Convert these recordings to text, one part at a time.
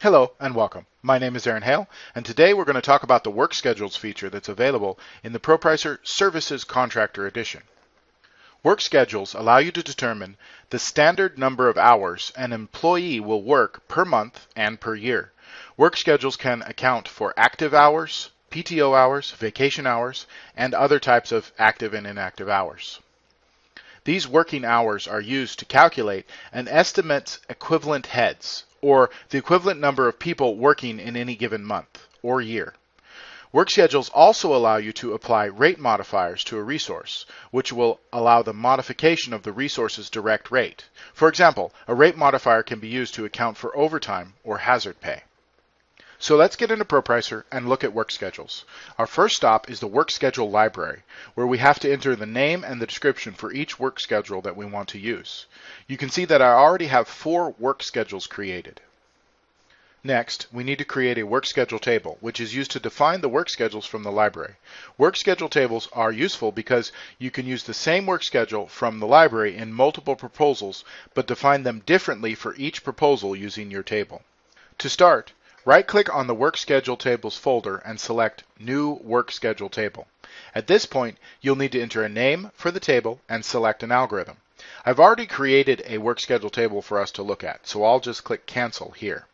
Hello and welcome. My name is Aaron Hale, and today we're going to talk about the Work Schedules feature that's available in the ProPricer Services Contractor Edition. Work schedules allow you to determine the standard number of hours an employee will work per month and per year. Work schedules can account for active hours, PTO hours, vacation hours, and other types of active and inactive hours. These working hours are used to calculate an estimate's equivalent heads, or the equivalent number of people working in any given month or year. Work schedules also allow you to apply rate modifiers to a resource, which will allow the modification of the resource's direct rate. For example, a rate modifier can be used to account for overtime or hazard pay. So let's get into ProPricer and look at work schedules. Our first stop is the work schedule library, where we have to enter the name and the description for each work schedule that we want to use. You can see that I already have 4 work schedules created. Next, we need to create a work schedule table, which is used to define the work schedules from the library. Work schedule tables are useful because you can use the same work schedule from the library in multiple proposals, but define them differently for each proposal using your table. To start, right-click on the Work Schedule Tables folder and select New Work Schedule Table. At this point, you'll need to enter a name for the table and select an algorithm. I've already created a work schedule table for us to look at, so I'll just click Cancel here.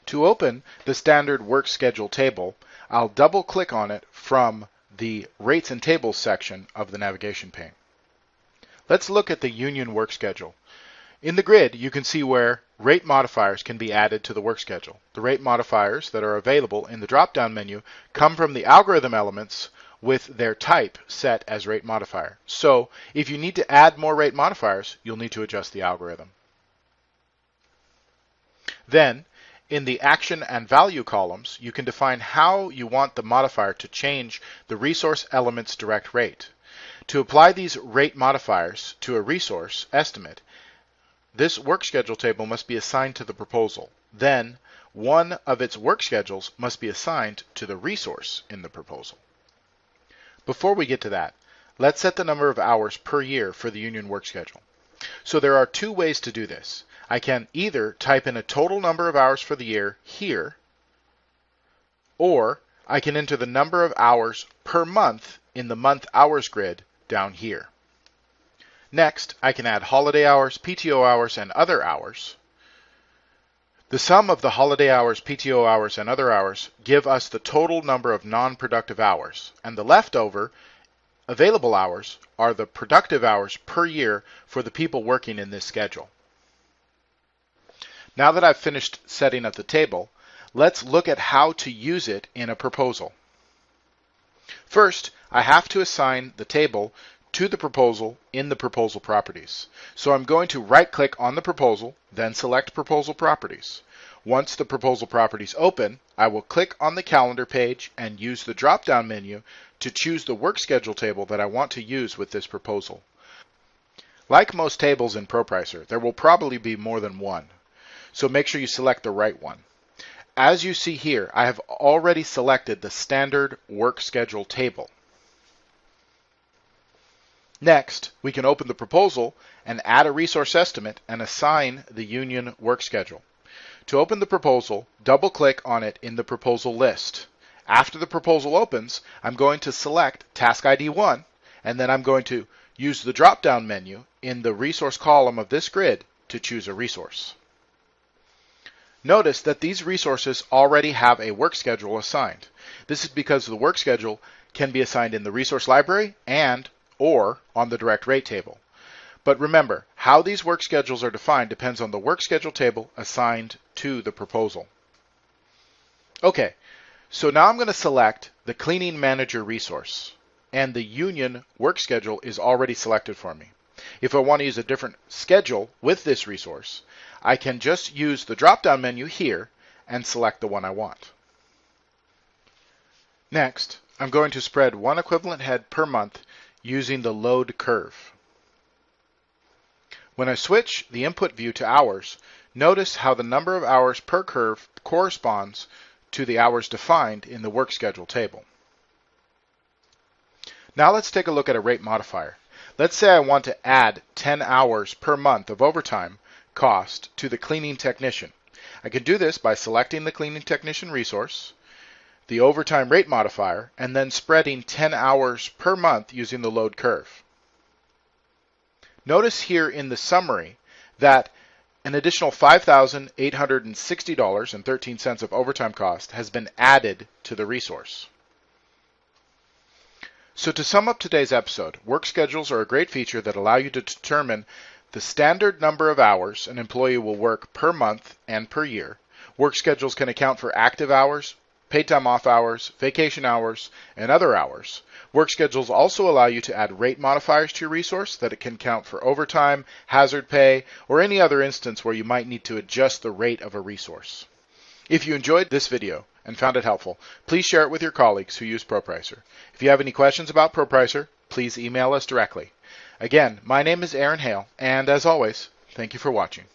To open the standard work schedule table, I'll double-click on it from the Rates and Tables section of the navigation pane. Let's look at the Union Work Schedule. In the grid, you can see where rate modifiers can be added to the work schedule. The rate modifiers that are available in the drop-down menu come from the algorithm elements with their type set as rate modifier. So if you need to add more rate modifiers, you'll need to adjust the algorithm. Then, in the action and value columns, you can define how you want the modifier to change the resource element's direct rate. To apply these rate modifiers to a resource estimate, this work schedule table must be assigned to the proposal. Then, one of its work schedules must be assigned to the resource in the proposal. Before we get to that, let's set the number of hours per year for the Union work schedule. So there are 2 ways to do this. I can either type in a total number of hours for the year here, or I can enter the number of hours per month in the month hours grid down here. Next, I can add holiday hours, PTO hours, and other hours. The sum of the holiday hours, PTO hours, and other hours give us the total number of non-productive hours, and the leftover available hours are the productive hours per year for the people working in this schedule. Now that I've finished setting up the table, let's look at how to use it in a proposal. First, I have to assign the table to the proposal in the proposal properties. So I'm going to right-click on the proposal, then select Proposal Properties. Once the proposal properties open, I will click on the calendar page and use the drop-down menu to choose the work schedule table that I want to use with this proposal. Like most tables in ProPricer, there will probably be more than one, so make sure you select the right one. As you see here, I have already selected the standard work schedule table. Next, we can open the proposal and add a resource estimate and assign the Union work schedule. To open the proposal, double-click on it in the proposal list. After the proposal opens, I'm going to select Task ID 1, and then I'm going to use the drop-down menu in the resource column of this grid to choose a resource. Notice that these resources already have a work schedule assigned. This is because the work schedule can be assigned in the resource library or on the direct rate table. But remember, how these work schedules are defined depends on the work schedule table assigned to the proposal. Okay, so now I'm going to select the Cleaning Manager resource, and the Union work schedule is already selected for me. If I want to use a different schedule with this resource, I can just use the drop-down menu here and select the one I want. Next, I'm going to spread one equivalent head per month using the load curve. When I switch the input view to hours, notice how the number of hours per curve corresponds to the hours defined in the work schedule table. Now let's take a look at a rate modifier. Let's say I want to add 10 hours per month of overtime cost to the cleaning technician. I can do this by selecting the cleaning technician resource, the overtime rate modifier, and then spreading 10 hours per month using the load curve. Notice here in the summary that an additional $5,860.13 of overtime cost has been added to the resource. So to sum up today's episode, work schedules are a great feature that allow you to determine the standard number of hours an employee will work per month and per year. Work schedules can account for active hours, paid time off hours, vacation hours, and other hours. Work schedules also allow you to add rate modifiers to your resource that it can count for overtime, hazard pay, or any other instance where you might need to adjust the rate of a resource. If you enjoyed this video and found it helpful, please share it with your colleagues who use ProPricer. If you have any questions about ProPricer, please email us directly. Again, my name is Aaron Hale, and as always, thank you for watching.